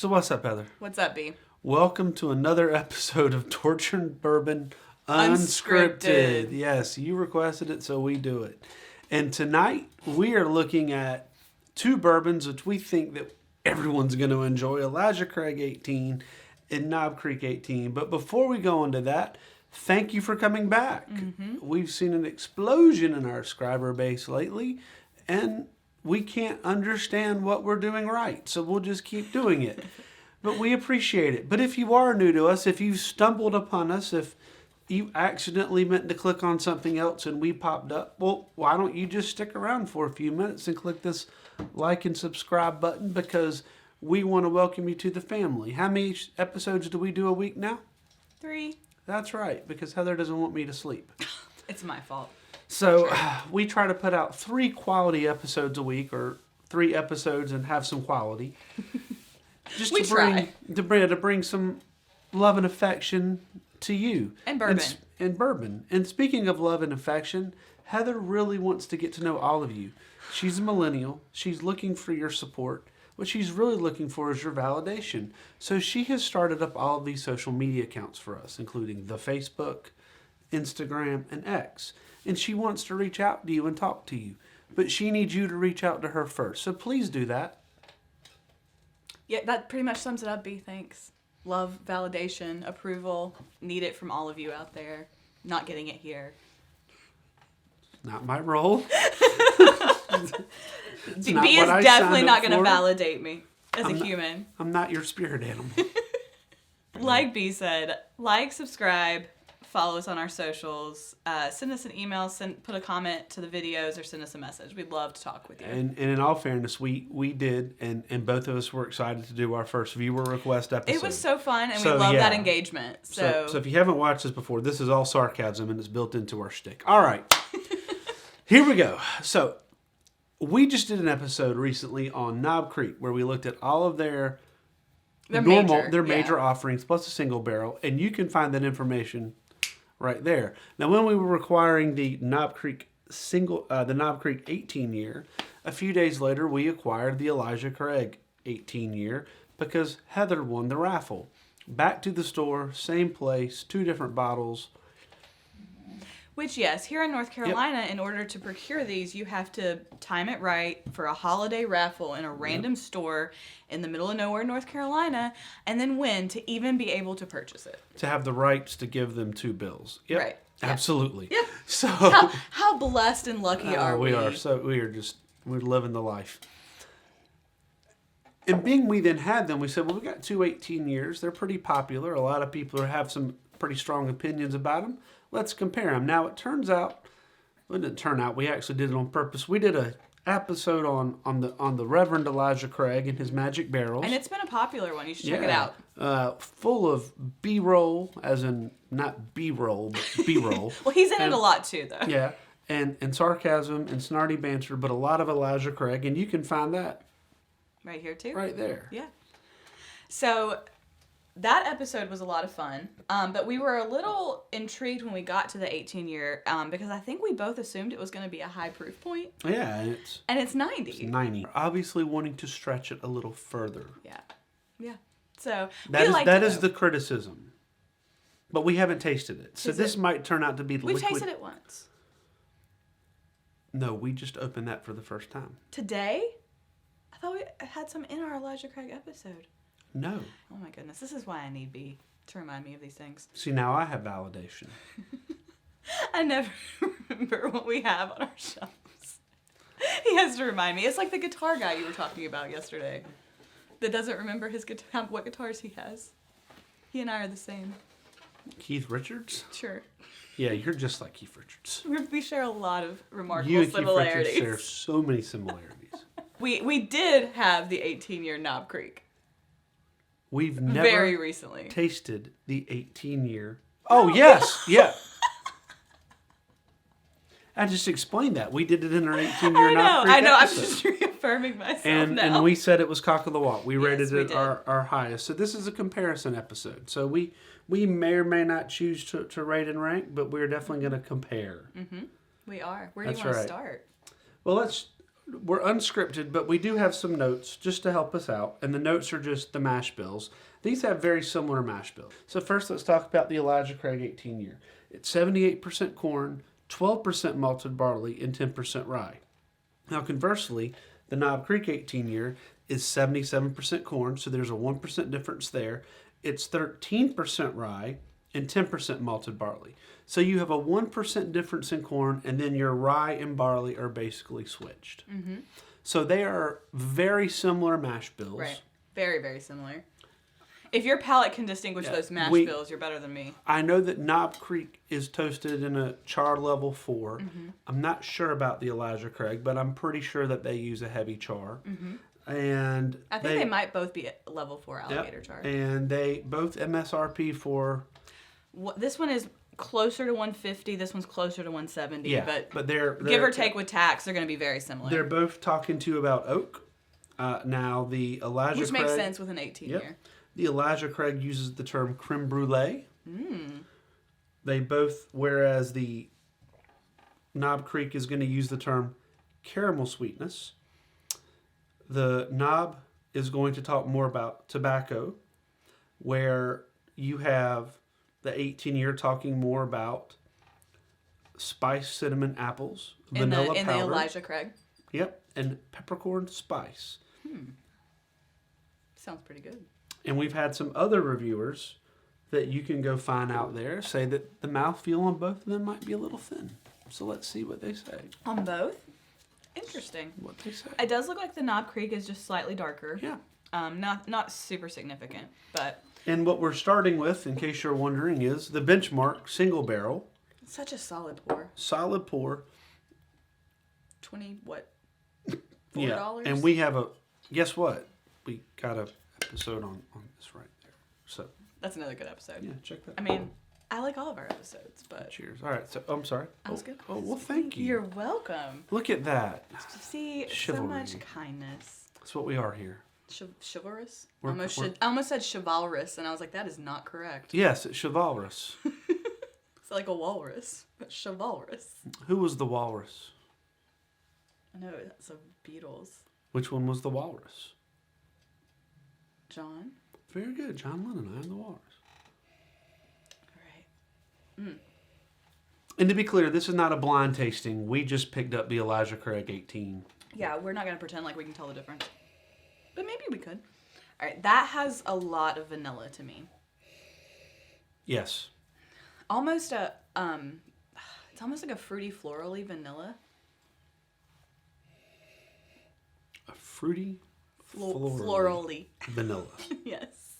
So what's up, Heather? What's up, B? Welcome to another episode of Torture and Bourbon Unscripted. Yes, you requested it, so we do it. And tonight, we are looking at two bourbons, which we think that everyone's going to enjoy. Elijah Craig 18 and Knob Creek 18. But before we go into that, thank you for coming back. Mm-hmm. We've seen an explosion in our subscriber base lately, and we can't understand what we're doing right, so we'll just keep doing it. But we appreciate it. But if you are new to us, if you stumbled upon us, if you accidentally meant to click on something else and we popped up, well, why don't you just stick around for a few minutes and click this like and subscribe button, because we want to welcome you to the family. How many episodes do we do a week now? 3. That's right, because Heather doesn't want me to sleep. It's my fault. So we try to put out 3 quality episodes a week, or 3 episodes and have some quality. Just to bring some love and affection to you. And bourbon. And bourbon. And speaking of love and affection, Heather really wants to get to know all of you. She's a millennial. She's looking for your support. What she's really looking for is your validation. So she has started up all of these social media accounts for us, including the Facebook, Instagram, and X. And she wants to reach out to you and talk to you. But she needs you to reach out to her first. So please do that. Yeah, that pretty much sums it up, B. Thanks. Love, validation, approval. Need it from all of you out there. Not getting it here. Not my role. B is definitely not going to validate me as a human. I'm not your spirit animal. Like B said, like, subscribe, follow us on our socials, send us an email, put a comment to the videos, or send us a message. We'd love to talk with you. And in all fairness, we did, and both of us were excited to do our first viewer request episode. It was so fun, and we love that engagement. So if you haven't watched this before, this is all sarcasm, and it's built into our shtick. All right. Here we go. So we just did an episode recently on Knob Creek where we looked at all of their major offerings plus a single barrel, and you can find that information right there. Now, when we were requiring the Knob Creek 18 year, a few days later we acquired the Elijah Craig 18 year because Heather won the raffle. Back to the store, same place, 2 different bottles. Which, yes, here in North Carolina, in order to procure these, you have to time it right for a holiday raffle in a random store in the middle of nowhere, North Carolina, and then win to even be able to purchase it. To have the rights to give them 2 bills. Yep. Right. Absolutely. Yep. So how blessed and lucky are we? We're living the life. And being we then had them, we said, well, we got 2 18 years. They're pretty popular. A lot of people have some pretty strong opinions about them. Let's compare them. Now, it turns out, well, it didn't turn out, we actually did it on purpose. We did an episode on the Reverend Elijah Craig and his magic barrels. And it's been a popular one. You should check it out. Full of B-roll, as in not B-roll, but B-roll. Well, he's in it a lot too, though. Yeah, and sarcasm and snarty banter, but a lot of Elijah Craig, and you can find that right here too. Right there. Yeah. So that episode was a lot of fun, but we were a little intrigued when we got to the 18-year because I think we both assumed it was going to be a high proof point. Yeah, and it's 90. It's 90. Obviously wanting to stretch it a little further. Yeah. So that is the criticism, but we haven't tasted it, so this might turn out to be We've tasted it once. No, we just opened that for the first time today. I thought we had some in our Elijah Craig episode. No. Oh my goodness, this is why I need B to remind me of these things. See, now I have validation. I never remember what we have on our shelves. He has to remind me. It's like the guitar guy you were talking about yesterday that doesn't remember what guitars he has. He and I are the same. Keith Richards? Sure. Yeah, you're just like Keith Richards. We share a lot of remarkable you and similarities. Keith Richards share so many similarities. We did have the 18-year Knob Creek. We've never very recently tasted the 18-year. Oh, yes. Yeah. I just explained that. We did it in our 18-year Knob Creek I know. episode. I'm just reaffirming myself now. And we said it was cock of the walk. We rated it did. our highest. So this is a comparison episode. So we may or may not choose to rate and rank, but we're definitely going to compare. Mm-hmm. We are. Where do you want to start? Well, let's we're unscripted, but we do have some notes just to help us out. And the notes are just the mash bills. These have very similar mash bills. So first, let's talk about the Elijah Craig 18 year. It's 78% corn, 12% malted barley, and 10% rye. Now, conversely, the Knob Creek 18 year is 77% corn, so there's a 1% difference there. It's 13% rye and 10% malted barley. So you have a 1% difference in corn, and then your rye and barley are basically switched. Mm-hmm. So they are very similar mash bills. Right. Very, very similar. If your palate can distinguish those mash bills, you're better than me. I know that Knob Creek is toasted in a char level 4. Mm-hmm. I'm not sure about the Elijah Craig, but I'm pretty sure that they use a heavy char. Mm-hmm. And I think they might both be at level 4 alligator char. And they both MSRP for... This one is closer to 150. This one's closer to 170. Yeah, but they're give or take with tax, they're going to be very similar. They're both talking to you about oak. Now the Elijah Which Craig... makes sense with an 18 year. The Elijah Craig uses the term creme brulee. They both, whereas the Knob Creek is going to use the term caramel sweetness. The Knob is going to talk more about tobacco, where you have the 18 year talking more about spice, cinnamon, apples, vanilla powder. In the Elijah Craig. Yep, and peppercorn spice. Sounds pretty good. And we've had some other reviewers that you can go find out there say that the mouthfeel on both of them might be a little thin. So let's see what they say. On both? Interesting. What they say. It does look like the Knob Creek is just slightly darker. Yeah. Not super significant, but... And what we're starting with, in case you're wondering, is the Benchmark single barrel. Such a solid pour. Solid pour. 20, what? $4? Yeah. And we have a... Guess what? We got a episode on this right there. So that's another good episode. Yeah, check that. I mean, I like all of our episodes, but cheers. All right, so I'm sorry. I was good. Oh, well, thank you. You're welcome. Look at that. See, Chivalry. so much kindness. That's what we are here. Chivalrous? I almost said chivalrous, and I was like, that is not correct. Yes, it's chivalrous. It's like a walrus, but chivalrous. Who was the walrus? I know, it's the Beatles. Which one was the walrus? John. Very good. John Lennon. I am the walrus. All right. And to be clear, this is not a blind tasting. We just picked up the Elijah Craig 18. Yeah, we're not going to pretend like we can tell the difference. But maybe we could. All right, that has a lot of vanilla to me. Yes. Almost a, it's almost like a fruity florally vanilla. A fruity florally vanilla. Yes.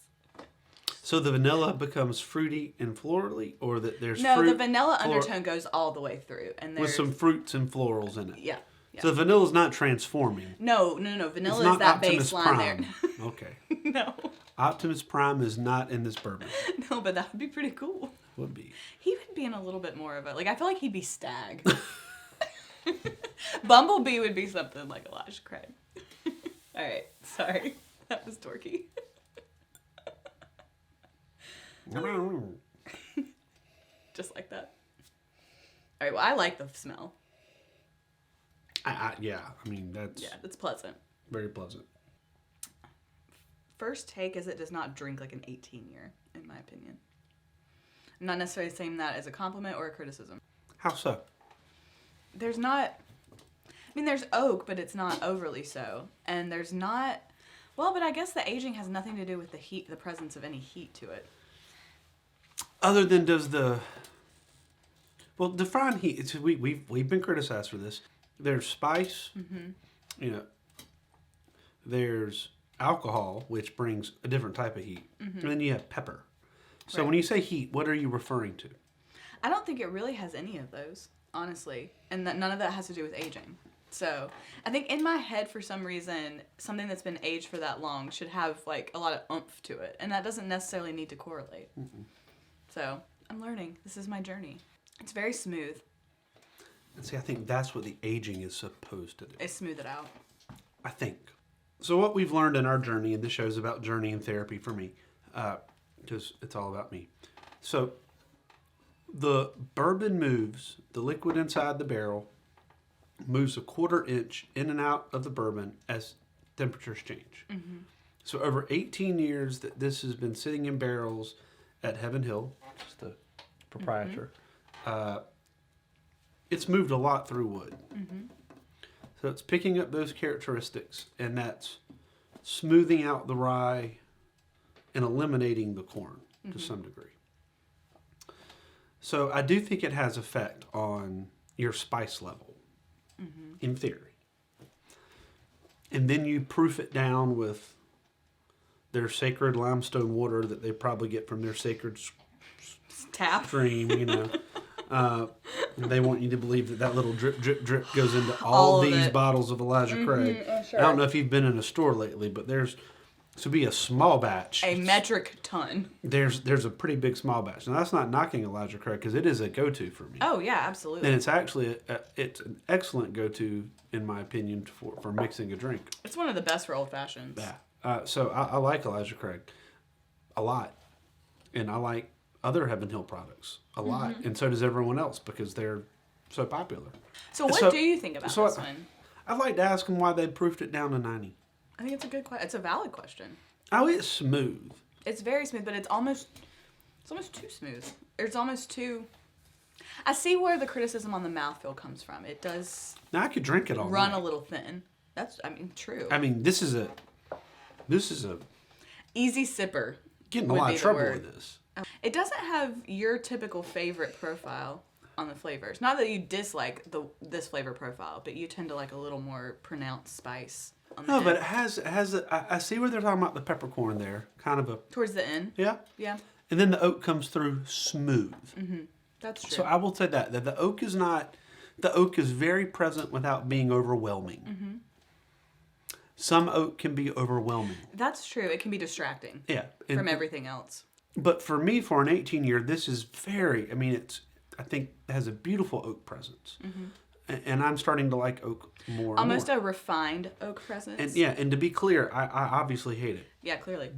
So the vanilla becomes fruity and florally, or that there's the vanilla undertone goes all the way through, and with some fruits and florals in it. Yeah. So the vanilla's not transforming. No. Vanilla is that Optimus baseline Prime. there. Okay. No. Optimus Prime is not in this bourbon. No, but that would be pretty cool. Would be. He would be in a little bit more of a, I feel like he'd be Stag. Bumblebee would be something like Elijah Craig. All right, sorry. That was dorky. Just like that. All right, well, I like the smell. Yeah, I mean, that's... Yeah, it's pleasant. Very pleasant. First take is it does not drink like an 18-year, in my opinion. I'm not necessarily saying that as a compliment or a criticism. How so? There's not... there's oak, but it's not overly so. And there's not... Well, but I guess the aging has nothing to do with the heat, the presence of any heat to it. Other than does the... Well, define heat. We've been criticized for this. There's spice. Mm-hmm. There's alcohol, which brings a different type of heat. Mm-hmm. And then you have pepper. So when you say heat, what are you referring to? I don't think it really has any of those, honestly. And that none of that has to do with aging. So I think in my head, for some reason, something that's been aged for that long should have a lot of oomph to it. And that doesn't necessarily need to correlate. Mm-mm. So I'm learning. This is my journey. It's very smooth. And see, I think that's what the aging is supposed to do. It's smooth it out. I think. So what we've learned in our journey, and this show's about journey and therapy for me, because it's all about me. So the bourbon moves, the liquid inside the barrel moves a 1/4 inch in and out of the bourbon as temperatures change. Mm-hmm. So over 18 years that this has been sitting in barrels at Heaven Hill, just the proprietor, it's moved a lot through wood. Mm-hmm. So it's picking up those characteristics, and that's smoothing out the rye and eliminating the corn to some degree. So I do think it has effect on your spice level, in theory. And then you proof it down with their sacred limestone water that they probably get from their sacred tap stream, you know. They want you to believe that little drip, drip, drip goes into all these bottles of Elijah Craig. Sure. I don't know if you've been in a store lately, but there's to be a small batch. A metric ton. There's a pretty big small batch. Now, that's not knocking Elijah Craig because it is a go-to for me. Oh, yeah, absolutely. And it's actually it's an excellent go-to, in my opinion, for mixing a drink. It's one of the best for old fashions. Yeah. So I like Elijah Craig a lot. And I like other Heaven Hill products a lot. And so does everyone else because they're so popular. So what do you think about this one? I'd like to ask them why they proofed it down to 90. I think it's a good question. It's a valid question. Oh, it's smooth. It's very smooth, but it's almost too smooth. It's almost too... I see where the criticism on the mouthfeel comes from. It does... Now, I could drink it all run night. A little thin. That's, true. This is a... Easy sipper. Getting a lot of trouble with this. It doesn't have your typical favorite profile on the flavors. Not that you dislike this flavor profile, but you tend to like a little more pronounced spice. No, but it has I see where they're talking about the peppercorn there, kind of a... Towards the end? Yeah. Yeah. And then the oak comes through smooth. Mm-hmm. That's true. So I will say that the oak is not... The oak is very present without being overwhelming. Mm-hmm. Some oak can be overwhelming. That's true. It can be distracting. Yeah. From everything else. But for me, for an 18-year, this is very... I think it has a beautiful oak presence. Mm-hmm. And I'm starting to like oak more. Almost a refined oak presence. And to be clear, I obviously hate it. Yeah, clearly.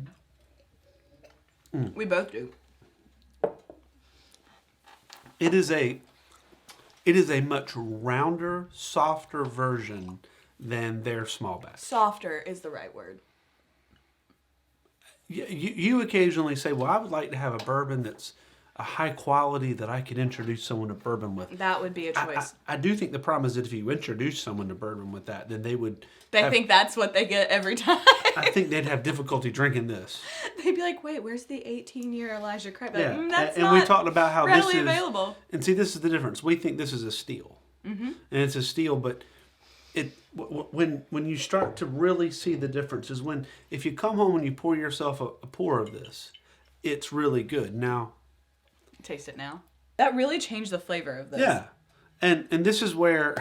We both do. It is a much rounder, softer version than their small batch. Softer is the right word. You occasionally say, well, I would like to have a bourbon that's a high quality that I could introduce someone to bourbon with. That would be a choice. I do think the problem is that if you introduce someone to bourbon with that, then they would... They think that's what they get every time. I think they'd have difficulty drinking this. They'd be like, wait, where's the 18-year Elijah Craig? Like, Yeah, that's and not we talked about how readily this is... available. And see, this is the difference. We think this is a steal. Mm-hmm. And it's a steal, but... When you start to really see the difference is when... If you come home and you pour yourself a pour of this, it's really good. Now... Taste it now. That really changed the flavor of this. Yeah. And this is where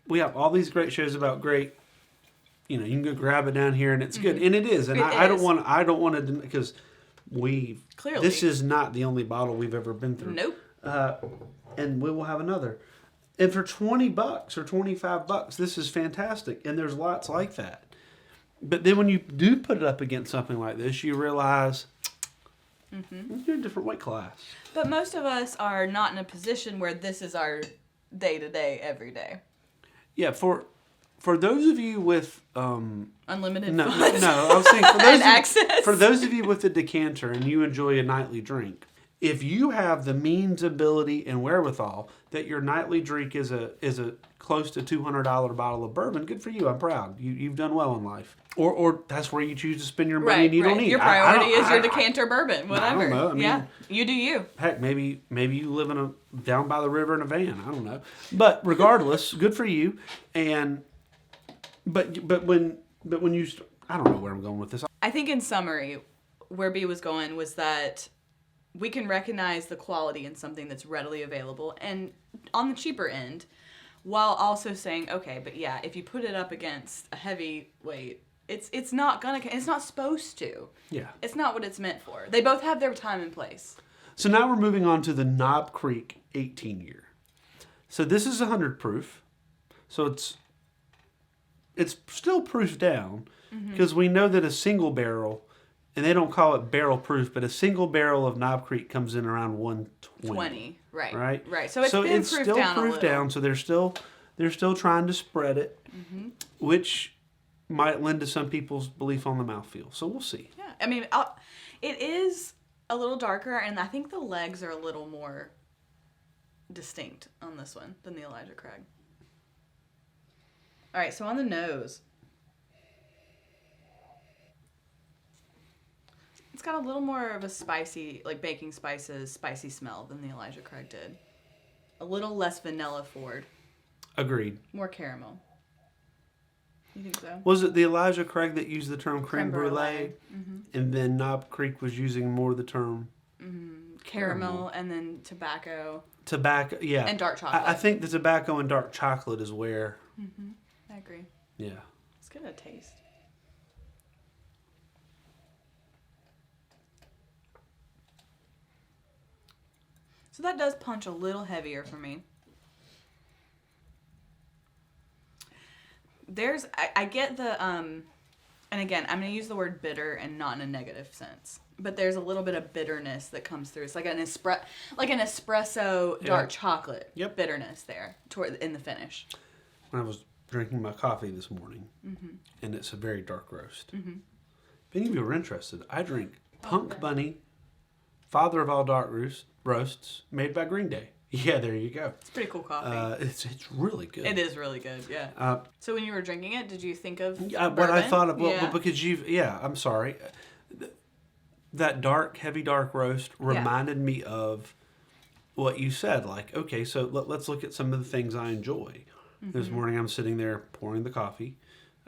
we have all these great shows about great, you can go grab it down here and it's good. And it is. And I don't want to, because Clearly. This is not the only bottle we've ever been through. Nope. And we will have another. And for $20 or $25, this is fantastic. And there's lots like that. But then when you do put it up against something like this, you realize... You're a different weight class. But most of us are not in a position where this is our day-to-day, every day. Yeah, for those of you with... Unlimited No, funds. I was saying for those of you with a decanter and you enjoy a nightly drink, if you have the means, ability, and wherewithal that your nightly drink is a close to $200 bottle of bourbon, good for you. I'm proud. You've done well in life. Or that's where you choose to spend your money and you don't need. Your priority is your decanter bourbon, whatever. I don't know. You do you. Heck, maybe you live down by the river in a van. I don't know. But regardless, good for you. And but when you I don't know where I'm going with this. I think in summary, where B was going was that we can recognize the quality in something that's readily available and on the cheaper end, while also saying, okay, but yeah, if you put it up against a heavyweight, it's not supposed to. Yeah. It's not what it's meant for. They both have their time and place. So now we're moving on to the Knob Creek 18-year. So this is 100 proof. So it's still proof down because we know that a single barrel, and they don't call it barrel proof, but a single barrel of Knob Creek comes in around 120. Right. Right. So it's been still proofed down a proof little. down. So there's still they're still trying to spread it, which might lend to some people's belief on the mouthfeel. So we'll see. Yeah, I mean, it is a little darker, and I think the legs are a little more distinct on this one than the Elijah Craig. All right, so on the nose, it's got a little more of a spicy, like baking spices, spicy smell than the Elijah Craig did. A little less vanilla forward. Agreed. More caramel. You think so? Was it the Elijah Craig that used the term creme brulee? Mm-hmm. And then Knob Creek was using more the term caramel, and then tobacco. Tobacco, yeah. And dark chocolate. I think the tobacco and dark chocolate is where... I agree. Yeah. Let's get a taste. So that does punch a little heavier for me. I get the, and again, I'm going to use the word bitter and not in a negative sense, but there's a little bit of bitterness that comes through. It's like an espresso dark chocolate bitterness there in the finish. When I was drinking my coffee this morning, and it's a very dark roast. If any of you are interested, I drink Punk Bunny, father of all dark roasts, made by Green Day. Yeah, there you go. It's pretty cool coffee. It's really good. It is really good, yeah. So when you were drinking it, did you think of what bourbon? I thought of, well, because I'm sorry. That heavy dark roast reminded me of what you said. Like, okay, so let's look at some of the things I enjoy. This morning I'm sitting there pouring the coffee,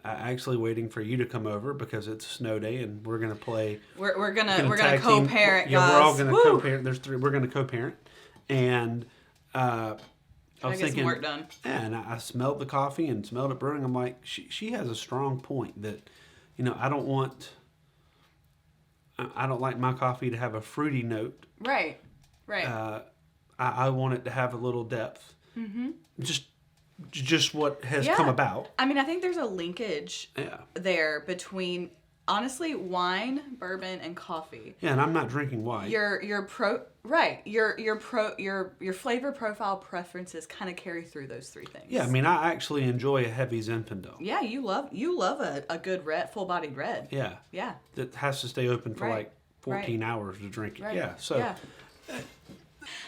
actually waiting for you to come over because it's a snow day and we're gonna play. We're gonna co-parent, guys. Yeah, we're all gonna co-parent. There's 3. We're gonna co-parent, and I was thinking, some work done. Yeah, and I smelled the coffee and smelled it brewing. I'm like, she has a strong point that, I don't like my coffee to have a fruity note. Right. I want it to have a little depth. Just what has come about. I mean, I think there's a linkage there between, honestly, wine, bourbon, and coffee. Yeah, and I'm not drinking wine. Your flavor profile preferences kind of carry through those 3 things. Yeah, I mean, I actually enjoy a heavy Zinfandel. Yeah, you love a good red, full-bodied red. Yeah. Yeah. That has to stay open for like 14 hours to drink it. Right. Yeah. So. Yeah.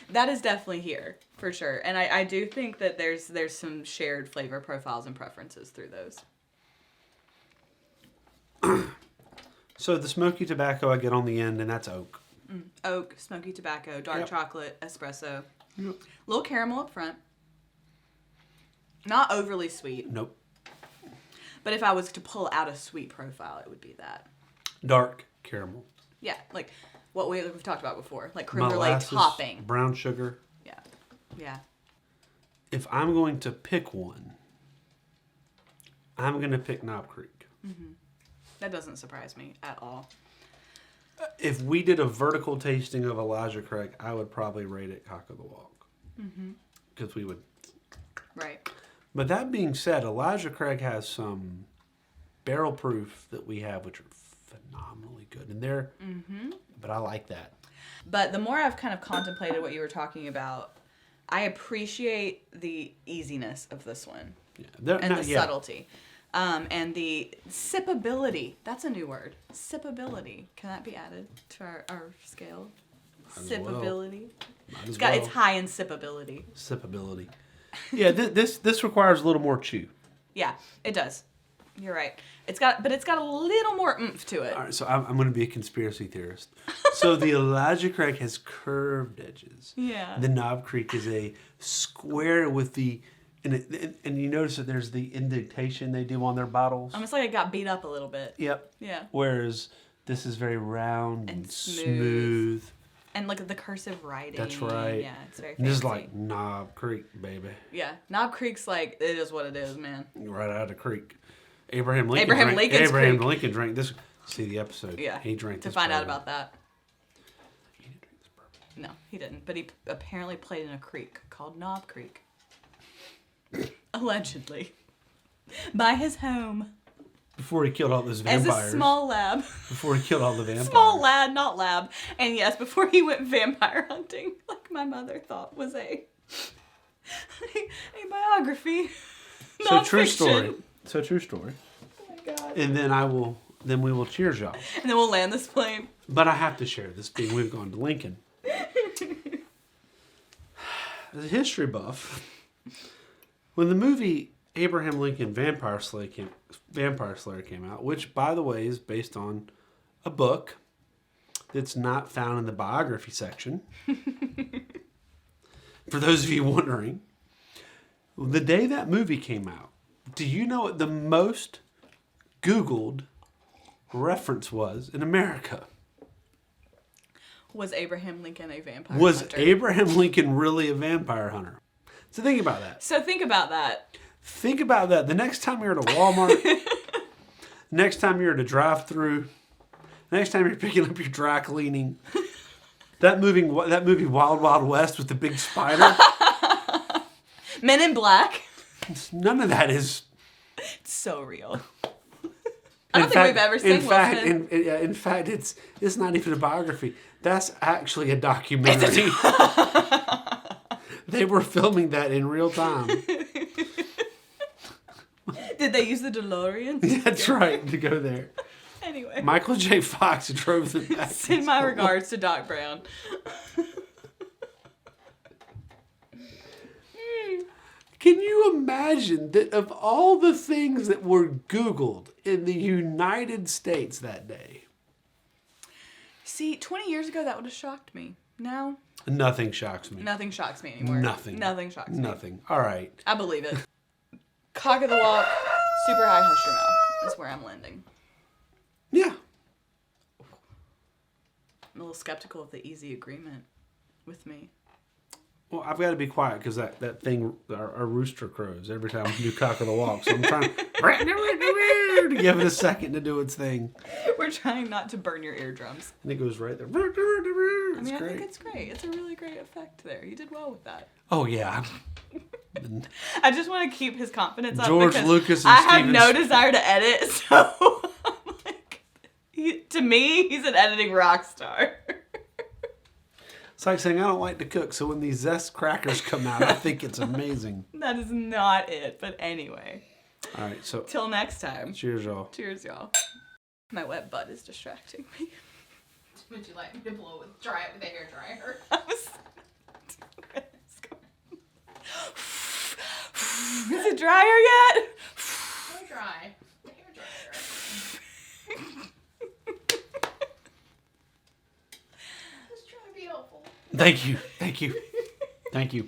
That is definitely here, for sure. And I do think that there's some shared flavor profiles and preferences through those. So the smoky tobacco I get on the end, and that's oak. Oak, smoky tobacco, dark chocolate, espresso. Little caramel up front. Not overly sweet. Nope. But if I was to pull out a sweet profile, it would be that. Dark caramel. Yeah, like what we've talked about before, like creme brulee topping. Brown sugar. Yeah. If I'm going to pick one, I'm going to pick Knob Creek. That doesn't surprise me at all. If we did a vertical tasting of Elijah Craig, I would probably rate it Cock of the Walk. Because we would. Right. But that being said, Elijah Craig has some barrel proof that we have, which are phenomenally good. And they're, but I like that. But the more I've kind of contemplated what you were talking about, I appreciate the easiness of this one. Yeah. And the subtlety. And the sippability. That's a new word. Sippability. Can that be added to our scale? Sippability. It's high in sippability. Sippability. Yeah, this requires a little more chew. Yeah, it does. You're right. It's got a little more oomph to it. All right, so I'm going to be a conspiracy theorist. So the Elijah Craig has curved edges. Yeah. The Knob Creek is a square with the, and you notice that there's the indentation they do on their bottles. Almost like it got beat up a little bit. Yep. Yeah. Whereas this is very round and smooth. And look at the cursive writing. That's right. Yeah, it's very fancy. And this is like Knob Creek, baby. Yeah. Knob Creek's like, it is what it is, man. Right out of the creek. Abraham Lincoln drank this. See the episode. Yeah. He drank to this find bourbon. out about that. He didn't drink this bourbon. No, he didn't. But he apparently played in a creek called Knob Creek. Allegedly. By his home. Before he killed all those vampires. As a small lab. Before he killed all the vampires. Small lad, not lab. And yes, before he went vampire hunting, like my mother thought was a A biography. So true Nonfiction. story. So true story. Oh my God. And then we will cheers y'all. And then we'll land this plane. But I have to share this being we've gone to Lincoln. As a history buff, when the movie Abraham Lincoln Vampire Slayer came out, which by the way is based on a book that's not found in the biography section. For those of you wondering, the day that movie came out, do you know what the most Googled reference was in America? Was Abraham Lincoln a vampire Was hunter? Abraham Lincoln really a vampire hunter? So think about that. So think about that. Think about that. The next time you're at a Walmart, next time you're at a drive-thru, next time you're picking up your dry cleaning, that movie Wild Wild West with the big spider. Men in Black. None of that is. It's so real. I don't think we've ever seen Wilson. In fact, it's not even a biography. That's actually a documentary. They were filming that in real time. Did they use the DeLorean? That's right, to go there. Anyway. Michael J. Fox drove them back. Send my regards to Doc Brown. Can you imagine that of all the things that were Googled in the United States that day? See, 20 years ago, that would have shocked me. Now, Nothing shocks me. nothing shocks me anymore. Nothing. Nothing shocks me. Nothing. All right. I believe it. Cock of the walk, super high hush your mouth is where I'm landing. Yeah. I'm a little skeptical of the easy agreement with me. Well, I've got to be quiet because that thing, our rooster crows every time we do cock of the walk. So I'm trying to give it a second to do its thing. We're trying not to burn your eardrums. And it goes right there. I It's mean, great. I think it's great. It's a really great effect there. You did well with that. Oh, yeah. I just want to keep his confidence up George because Lucas and I have Steven no Sp- desire to edit, so I'm like, to me, he's an editing rock star. It's like saying I don't like to cook, so when these Zest crackers come out, I think it's amazing. That is not it, but anyway. All right, so Till next time. cheers, y'all. Cheers, y'all. My wet butt is distracting me. Would you like me to dry it with a hairdryer? I was... Is it drier yet? So dry. The hairdryer. Just trying to be helpful. Thank you. Thank you. Thank you.